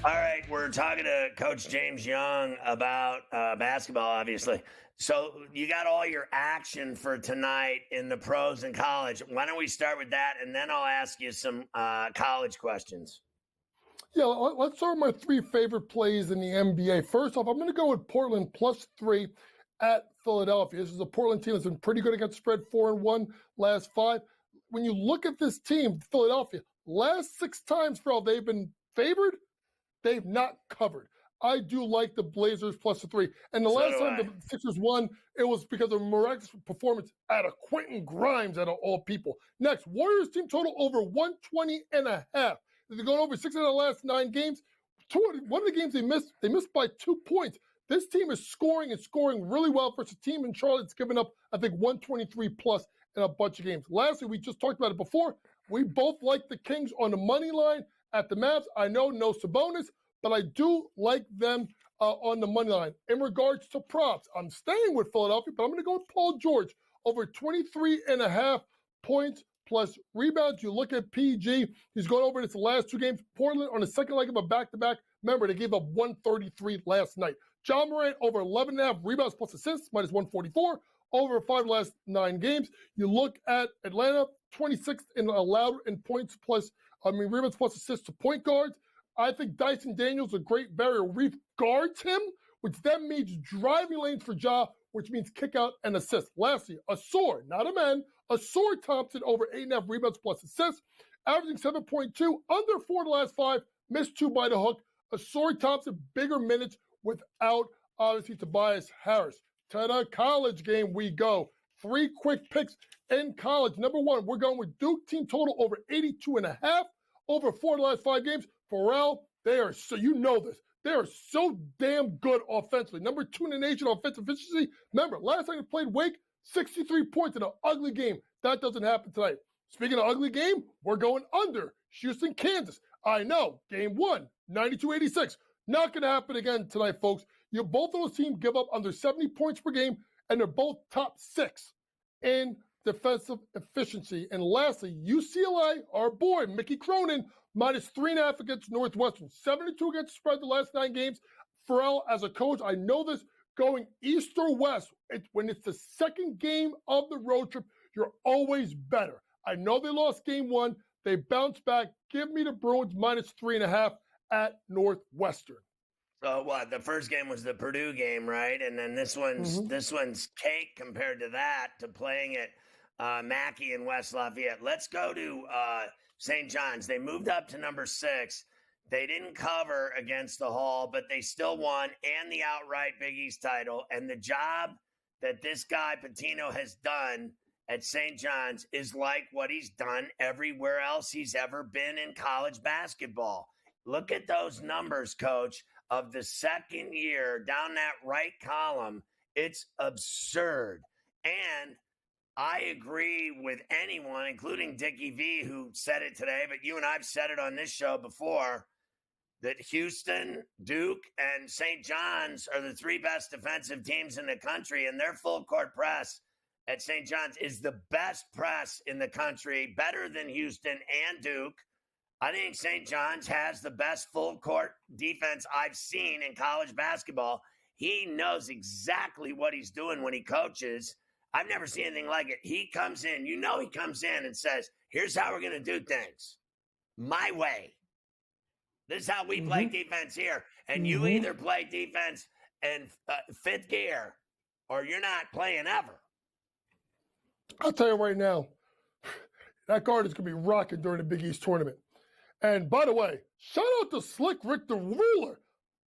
All right, we're talking to Coach James Young about basketball, obviously. So you got all your action for tonight in the pros and college. Why don't we start with that, and then I'll ask you some college questions. Yeah, let's start with my three favorite plays in the NBA. First off, I'm going to go with Portland +3 at Philadelphia. This is a Portland team that's been pretty good against spread, 4-1 last 5. When you look at this team, Philadelphia, last 6 times, Ferrall, they've been favored. They've not covered. I do like the Blazers +3. And the last time the Sixers won, it was because of a miraculous performance out of Quentin Grimes, out of all people. Next, Warriors team total over 120.5. They're going over 6 out of the last 9 games. One of the games they missed by 2 points. This team is scoring really well versus a team in Charlotte that's given up, I think, 123 plus in a bunch of games. Lastly, we just talked about it before. We both like the Kings on the money line at the Mavs. I know no Sabonis, but I do like them on the money line. In regards to props, I'm staying with Philadelphia, but I'm going to go with Paul George over 23.5 points plus rebounds. You look at PG, he's gone over this last 2 games. Portland on the second leg of a back-to-back. Remember, they gave up 133 last night. John Morant over 11.5 rebounds plus assists, minus 144. Over 5 last 9 games. You look at Atlanta, 26th in allowed in rebounds plus assists to point guards. I think Dyson Daniels, a great barrier reef, guards him, which then means driving lanes for Ja, which means kick out and assist. Lastly, Asor, not a man, Asor Thompson over 8.5 rebounds plus assists, averaging 7.2, under 4 the last 5, missed 2 by the hook. Asor Thompson, bigger minutes without, obviously, Tobias Harris. To the college game we go. 3 quick picks in college. Number 1, we're going with Duke team total over 82.5, over 4 the last 5 games. Ferrall, they are so, you know this, they are so damn good offensively. Number 2 in the nation offensive efficiency. Remember, last time they played Wake, 63 points in an ugly game. That doesn't happen tonight. Speaking of ugly game, we're going under Houston, Kansas. I know, game 1, 92-86. Not going to happen again tonight, folks. Both of those teams give up under 70 points per game, and they're both top 6 in defensive efficiency. And lastly, UCLA, our boy, Mickey Cronin, minus 3.5 against Northwestern. 72 against spread the last 9 games. Ferrall, as a coach, I know this, going east or west, when it's the second game of the road trip, you're always better. I know they lost game one. They bounced back. Give me the Bruins -3.5 at Northwestern. So what? The first game was the Purdue game, right? And then this one's cake compared to that, to playing at Mackey and West Lafayette. Let's go to St. John's. They moved up to number 6. They didn't cover against the Hall, but they still won and the outright Big East title. And the job that this guy Pitino has done at St. John's is like what he's done everywhere else he's ever been in college basketball. Look at those numbers, Coach, of the second year down that right column. It's absurd. And I agree with anyone, including Dickie V, who said it today, but you and I've said it on this show before, that Houston, Duke, and St. John's are the 3 best defensive teams in the country, and their full court press at St. John's is the best press in the country, better than Houston and Duke. I think St. John's has the best full court defense I've seen in college basketball. He knows exactly what he's doing when he coaches. I've never seen anything like it. He comes in, he comes in and says, here's how we're going to do things. My way. This is how we play defense here. And you either play defense in 5th gear or you're not playing ever. I'll tell you right now, that guard is going to be rocking during the Big East tournament. And by the way, shout out to Slick Rick the Ruler.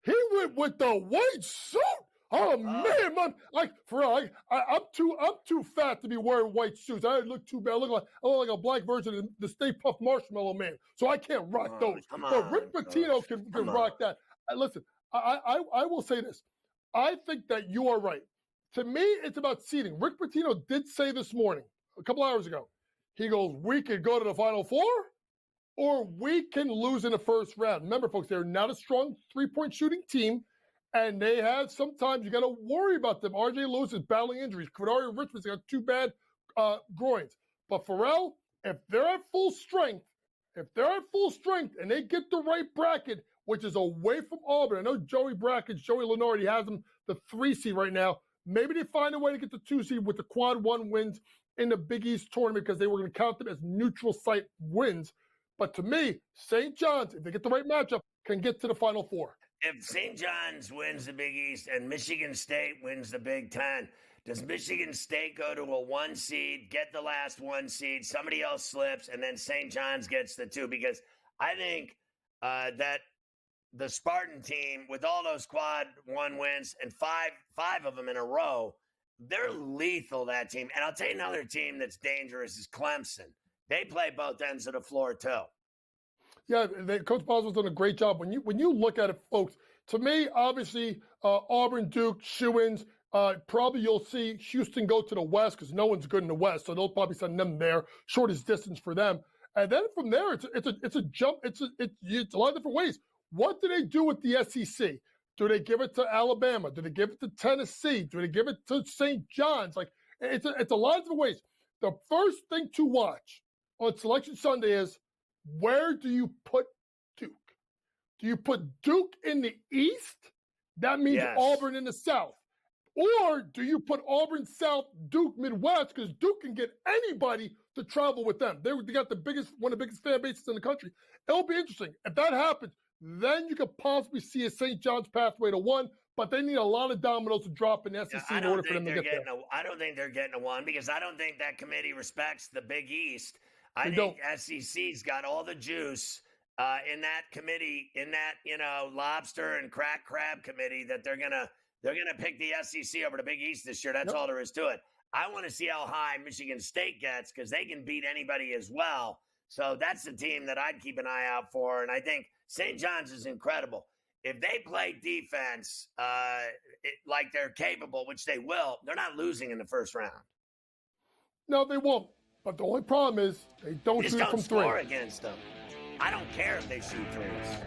He went with the white suit. Oh man, man! Like for real, I'm too fat to be wearing white suits. I look too bad. I look like a black version of the Stay Puft Marshmallow Man. So I can't rock those. But Rick Pitino can rock that. Listen, I will say this. I think that you are right. To me, it's about seeding. Rick Pitino did say this morning, a couple hours ago, he goes, we could go to the Final Four, or we can lose in the first round. Remember, folks, they're not a strong three-point shooting team, and they have sometimes you got to worry about them. R.J. Lewis is battling injuries. Quadario Richmond's got 2 bad groins. But Ferrall, if they're at full strength, and they get the right bracket, which is away from Auburn, I know Joey Lenore, he has them the 3 seed right now. Maybe they find a way to get the 2 seed with the quad 1 wins in the Big East tournament because they were going to count them as neutral site wins. But to me, St. John's, if they get the right matchup, can get to the Final Four. If St. John's wins the Big East and Michigan State wins the Big Ten, does Michigan State go to a 1 seed, get the last 1 seed, somebody else slips, and then St. John's gets the 2? Because I think that the Spartan team, with all those quad 1 wins and five of them in a row, they're lethal, that team. And I'll tell you another team that's dangerous is Clemson. They play both ends of the floor, too. Yeah, Coach Boswell's done a great job. When you look at it, folks, to me, obviously, Auburn, Duke, shoo-ins, probably you'll see Houston go to the West because no one's good in the West, so they'll probably send them there, shortest distance for them. And then from there, it's a jump. It's a lot of different ways. What do they do with the SEC? Do they give it to Alabama? Do they give it to Tennessee? Do they give it to St. John's? Like it's a lot of different ways. The first thing to watch on Selection Sunday is, where do you put Duke? Do you put Duke in the East? That means yes. Auburn in the South. Or do you put Auburn South, Duke Midwest? Because Duke can get anybody to travel with them. They got one of the biggest fan bases in the country. It'll be interesting. If that happens, then you could possibly see a St. John's pathway to 1, but they need a lot of dominoes to drop in the SEC in order for them to get there. I don't think they're getting a 1 because I don't think that committee respects the Big East. I think SEC's got all the juice in that committee, in that lobster and crack crab committee, that they're gonna pick the SEC over the Big East this year. That's all there is to it. I want to see how high Michigan State gets because they can beat anybody as well. So that's the team that I'd keep an eye out for. And I think St. John's is incredible. If they play defense like they're capable, which they will, they're not losing in the first round. No, they won't. But the only problem is they don't shoot from 3. Score against them. I don't care if they shoot 3s.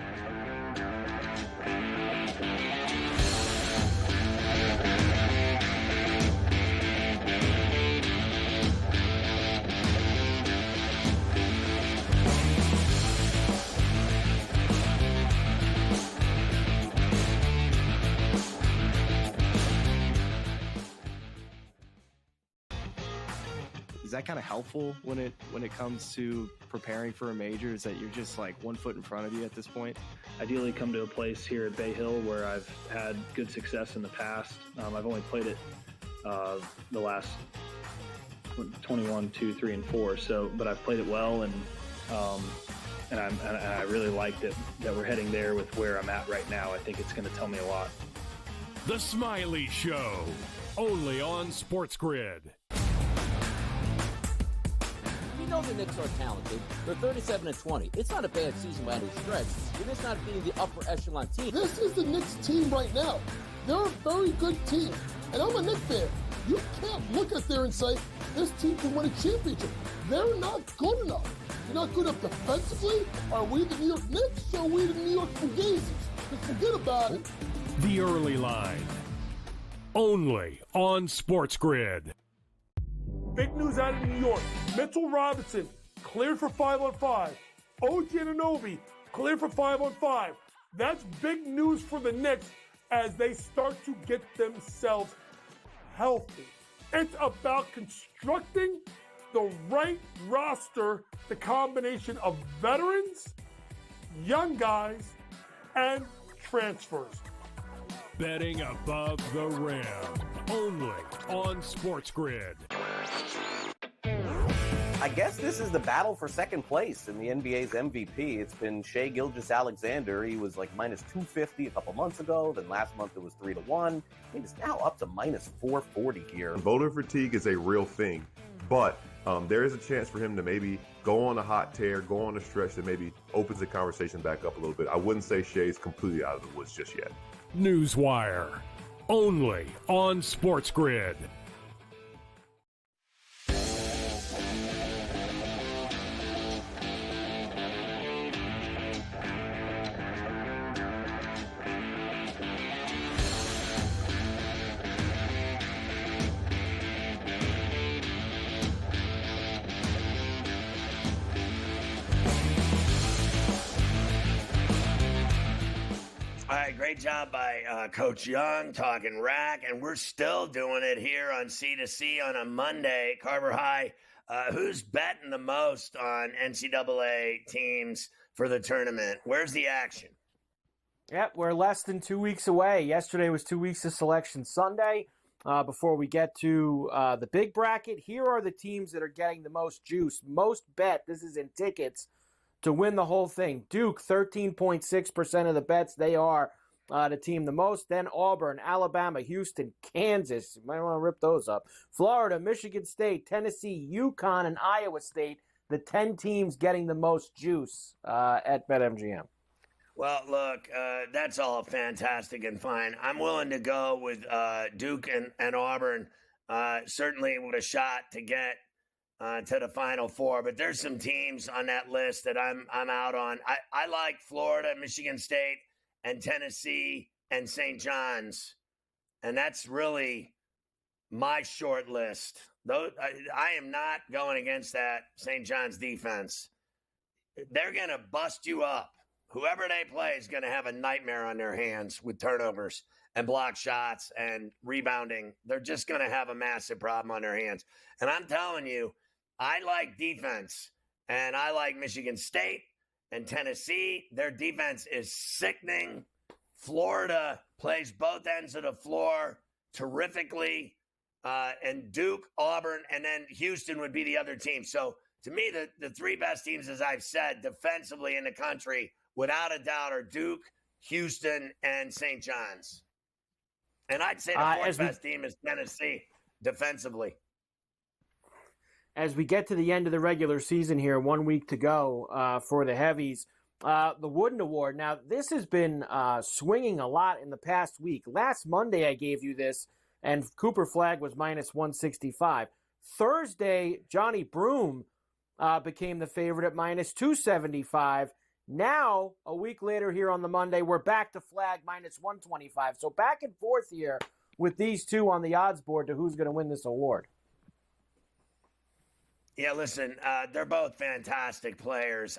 Is that kind of helpful when it comes to preparing for a major? Is that you're just like 1 foot in front of you at this point? Ideally, come to a place here at Bay Hill where I've had good success in the past. I've only played it the last 21, 2, 3, and 4. So, but I've played it well, and I really like that we're heading there with where I'm at right now. I think it's going to tell me a lot. The Smiley Show, only on SportsGrid. We know the Knicks are talented. They're 37-20. It's not a bad season by any stretch. They're just not being the upper echelon team. This is the Knicks team right now. They're a very good team. And I'm a Knicks fan. You can't look at there and say, this team can win a championship. They're not good enough. They're not good enough defensively. Are we the New York Knicks or are we the New York Fugazis? Just forget about it. The Early Line, only on SportsGrid. Big news out of New York. Mitchell Robinson cleared for 5-on-5. OG Anunoby cleared for 5-on-5. That's big news for the Knicks as they start to get themselves healthy. It's about constructing the right roster, the combination of veterans, young guys, and transfers. Betting above the rim, only on SportsGrid. I guess this is the battle for second place in the NBA's MVP. It's been Shai Gilgeous-Alexander. He was like minus 250 a couple months ago. Then last month it was 3-1. He's now up to minus 440 here. Voter fatigue is a real thing, but there is a chance for him to maybe go on a hot tear, go on a stretch that maybe opens the conversation back up a little bit. I wouldn't say Shai's completely out of the woods just yet. Newswire, only on SportsGrid. All right, great job by Coach Young talking rack, and we're still doing it here on C2C on a Monday. Carver High, who's betting the most on NCAA teams for the tournament? Where's the action? Yep, we're less than 2 weeks away. Yesterday was 2 weeks of Selection Sunday. Before we get to the big bracket, here are the teams that are getting the most juice, most bet. This is in tickets to win the whole thing. Duke, 13.6% of the bets. They are the team the most. Then Auburn, Alabama, Houston, Kansas. You might want to rip those up. Florida, Michigan State, Tennessee, UConn, and Iowa State. The 10 teams getting the most juice at BetMGM. Well, look, that's all fantastic and fine. I'm willing to go with Duke and Auburn, certainly with a shot to get to the Final Four. But there's some teams on that list that I'm out on. I like Florida, Michigan State, and Tennessee, and St. John's. And that's really my short list. Though I am not going against that St. John's defense. They're going to bust you up. Whoever they play is going to have a nightmare on their hands with turnovers and block shots and rebounding. They're just going to have a massive problem on their hands. And I'm telling you, I like defense, and I like Michigan State and Tennessee. Their defense is sickening. Florida plays both ends of the floor terrifically. And Duke, Auburn, and then Houston would be the other team. So to me, the three best teams, as I've said, defensively in the country, without a doubt, are Duke, Houston, and St. John's. And I'd say the fourth best team is Tennessee defensively. As we get to the end of the regular season here, 1 week to go for the Heavies, the Wooden Award. Now, this has been swinging a lot in the past week. Last Monday, I gave you this, and Cooper Flagg was minus 165. Thursday, Johnny Broom became the favorite at minus 275. Now, a week later here on the Monday, we're back to Flagg minus 125. So back and forth here with these two on the odds board to who's going to win this award. Yeah, listen, they're both fantastic players.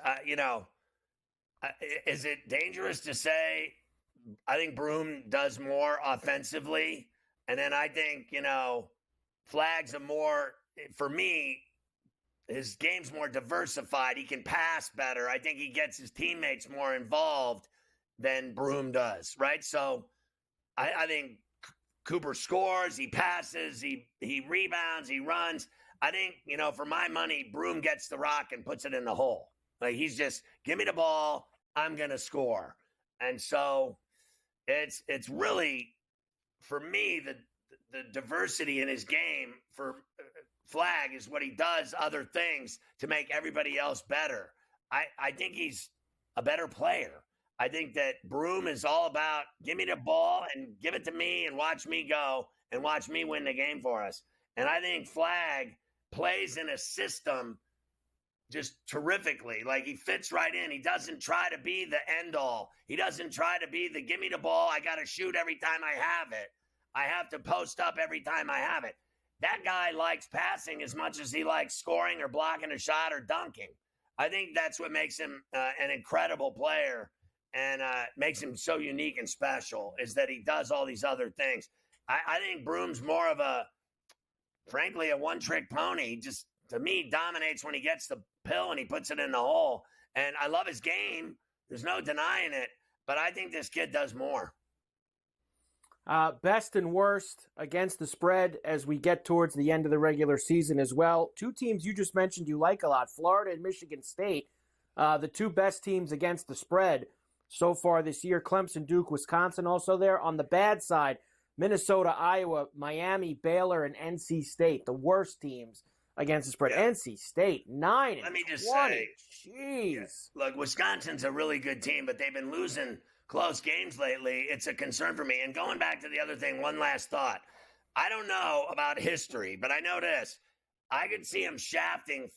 Is it dangerous to say I think Broom does more offensively? And then I think, Flagg's a more, for me, his game's more diversified. He can pass better. I think he gets his teammates more involved than Broom does, right? So I think Cooper scores, he passes, he rebounds, he runs. I think, for my money, Broom gets the rock and puts it in the hole. Like, he's just, give me the ball, I'm going to score. And so it's really, for me, the diversity in his game for Flag is what he does other things to make everybody else better. I think he's a better player. I think that Broom is all about give me the ball and give it to me and watch me go and watch me win the game for us. And I think Flag plays in a system just terrifically. Like, he fits right in. He doesn't try to be the end all. He doesn't try to be the give me the ball, I got to shoot every time I have it. I have to post up every time I have it. That guy likes passing as much as he likes scoring or blocking a shot or dunking. I think that's what makes him an incredible player and makes him so unique and special, is that he does all these other things. I think Broom's more of frankly, a one-trick pony. He just, to me, dominates when he gets the pill and he puts it in the hole. And I love his game. There's no denying it. But I think this kid does more. Best and worst against the spread as we get towards the end of the regular season as well. Two teams you just mentioned you like a lot, Florida and Michigan State. The two best teams against the spread so far this year. Clemson, Duke, Wisconsin also there. On the bad side, Minnesota, Iowa, Miami, Baylor, and NC State, the worst teams against the spread. Yeah. NC State, 9-20. Let me just say, jeez. Yeah, look, Wisconsin's a really good team, but they've been losing close games lately. It's a concern for me. And going back to the other thing, one last thought. I don't know about history, but I know this. I could see him shafting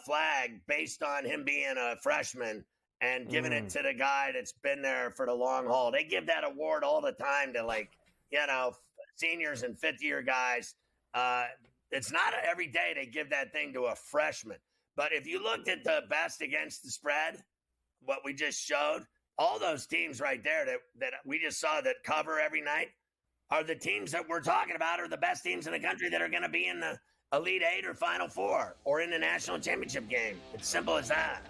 Flag based on him being a freshman and giving it to the guy that's been there for the long haul. They give that award all the time to, seniors and fifth-year guys. It's not every day they give that thing to a freshman. But if you looked at the best against the spread, what we just showed, all those teams right there that we just saw that cover every night are the teams that we're talking about are the best teams in the country that are going to be in the Elite Eight or Final Four or in the national championship game. It's simple as that.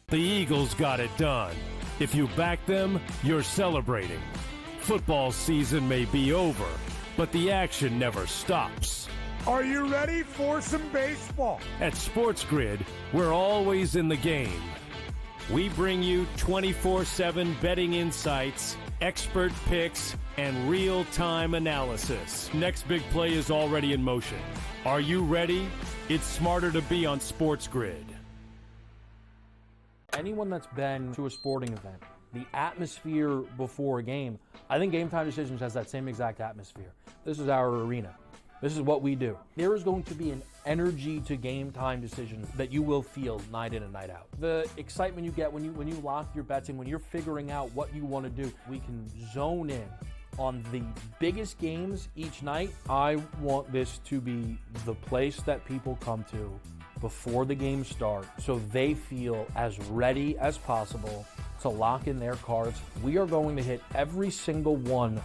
The Eagles got it done. If you back them, you're celebrating. Football season may be over, but the action never stops. Are you ready for some baseball? At SportsGrid, we're always in the game. We bring you 24/7 betting insights, expert picks, and real-time analysis. Next big play is already in motion. Are you ready? It's smarter to be on SportsGrid. Anyone that's been to a sporting event, the atmosphere before a game, I think Game Time Decisions has that same exact atmosphere. This is our arena. This is what we do. There is going to be an energy to Game Time Decisions that you will feel night in and night out. The excitement you get when you lock your bets in, when you're figuring out what you want to do, we can zone in on the biggest games each night. I want this to be the place that people come to before the game starts so they feel as ready as possible to lock in their cards. We are going to hit every single one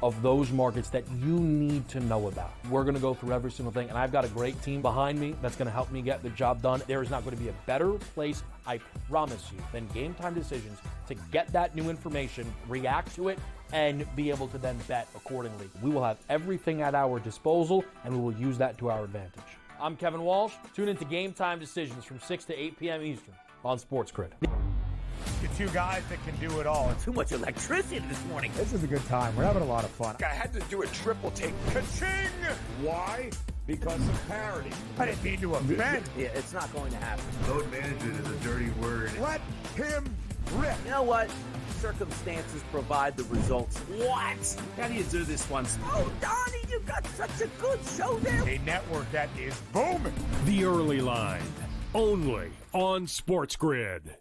of those markets that you need to know about. We're going to go through every single thing, and I've got a great team behind me that's going to help me get the job done. There is not going to be a better place, I promise you, than Game Time Decisions to get that new information, react to it, and be able to then bet accordingly. We will have everything at our disposal, and we will use that to our advantage. I'm Kevin Walsh. Tune into Game Time Decisions from 6 to 8 p.m. Eastern on SportsGrid. The two guys that can do it all. Too much electricity this morning. This is a good time. We're having a lot of fun. I had to do a triple take. Ka-ching! Why? Because of parity. I didn't mean to offend. Yeah, it's not going to happen. Load management is a dirty word. Let him rip. You know what? Circumstances provide the results. What? How do you do this once? Oh, Donnie, you got such a good show there. A network that is booming. The Early Line, only on SportsGrid.